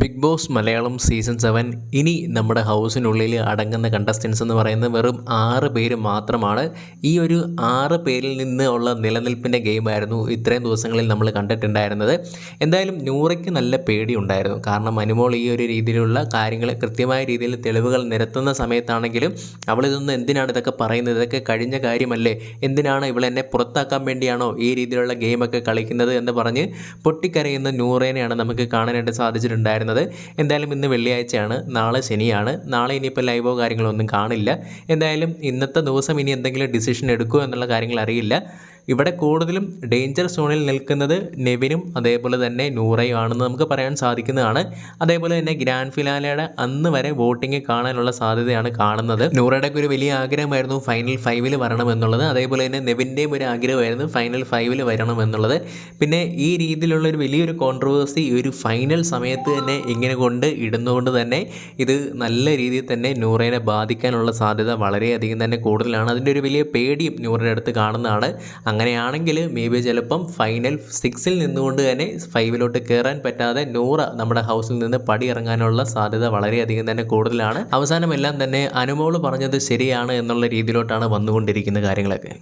Big boss Malayalam season 7 ഇനി നമ്മുടെ ഹൗസിനുള്ളിൽ അടങ്ങുന്ന കണ്ടസ്റ്റൻസ് എന്ന് പറയുന്നത് വെറും 6 പേര് മാത്രമാണ്. ഈ ഒരു 6 പേരിൽ നിന്ന് ഉള്ള നിലനിൽപ്പിൻ്റെ ഗെയിമായിരുന്നു ഇത്രയും ദിവസങ്ങളിൽ നമ്മൾ കണ്ടിട്ടുണ്ടായിരുന്നത്. എന്തായാലും നൂറയ്ക്ക് നല്ല പേടിയുണ്ടായിരുന്നു. കാരണം അനുമോൾ ഈ ഒരു രീതിയിലുള്ള കാര്യങ്ങൾ കൃത്യമായ രീതിയിൽ തെളിവുകൾ നിരത്തുന്ന സമയത്താണെങ്കിലും അവളിതൊന്നും എന്തിനാണ് ഇതൊക്കെ പറയുന്നത്, ഇതൊക്കെ കഴിഞ്ഞ കാര്യമല്ലേ, എന്തിനാണ് ഇവളെന്നെ പുറത്താക്കാൻ വേണ്ടിയാണോ ഈ രീതിയിലുള്ള ഗെയിമൊക്കെ കളിക്കുന്നത് എന്ന് പറഞ്ഞ് പൊട്ടിക്കരയുന്ന നൂറേനെയാണ് നമുക്ക് കാണാനായിട്ട് സാധിച്ചിട്ടുണ്ടായിരുന്നത്. എന്തായാലും ഇന്ന് വെള്ളിയാഴ്ചയാണ്, നാളെ ശനിയാണ്. നാളെ ഇനിയിപ്പോൾ ലൈവോ കാര്യങ്ങളോ ഒന്നും കാണില്ല. എന്തായാലും ഇന്നത്തെ ദിവസം ഇനി എന്തെങ്കിലും ഡിസിഷൻ എടുക്കുമോ എന്നുള്ള കാര്യങ്ങൾ അറിയില്ല. ഇവിടെ കൂടുതലും ഡേഞ്ചർ സോണിൽ നിൽക്കുന്നത് നെവിനും അതേപോലെ തന്നെ നൂറയും ആണെന്ന് നമുക്ക് പറയാൻ സാധിക്കുന്നതാണ്. അതേപോലെ തന്നെ ഗ്രാൻഡ് ഫിനാലയുടെ അന്ന് വരെ വോട്ടിംഗ് കാണാനുള്ള സാധ്യതയാണ് കാണുന്നത്. നൂറയുടെ ഒരു വലിയ ആഗ്രഹമായിരുന്നു ഫൈനൽ 5 വരണമെന്നുള്ളത്. അതേപോലെ തന്നെ നെവിൻ്റെയും ഒരു ആഗ്രഹമായിരുന്നു ഫൈനൽ 5 വരണമെന്നുള്ളത്. പിന്നെ ഈ രീതിയിലുള്ള ഒരു വലിയൊരു കോൺട്രവേഴ്സി ഈ ഒരു ഫൈനൽ സമയത്ത് തന്നെ ഇങ്ങനെ കൊണ്ട് ഇടുന്നതുകൊണ്ട് തന്നെ ഇത് നല്ല രീതിയിൽ തന്നെ നൂറേനെ ബാധിക്കാനുള്ള സാധ്യത വളരെയധികം തന്നെ കൂടുതലാണ്. അതിൻ്റെ ഒരു വലിയ പേടിയും നൂറയുടെ അടുത്ത് കാണുന്നതാണ്. അങ്ങനെയാണെങ്കിൽ മേ ബി ചിലപ്പം ഫൈനൽ 6 നിന്നുകൊണ്ട് തന്നെ 5 കയറാൻ പറ്റാതെ നൂറ നമ്മുടെ ഹൗസിൽ നിന്ന് പടി ഇറങ്ങാനുള്ള സാധ്യത വളരെയധികം തന്നെ കൂടുതലാണ്. അവസാനം എല്ലാം തന്നെ അനുമോൾ പറഞ്ഞത് ശരിയാണ് എന്നുള്ള രീതിയിലോട്ടാണ് വന്നുകൊണ്ടിരിക്കുന്ന കാര്യങ്ങളൊക്കെ.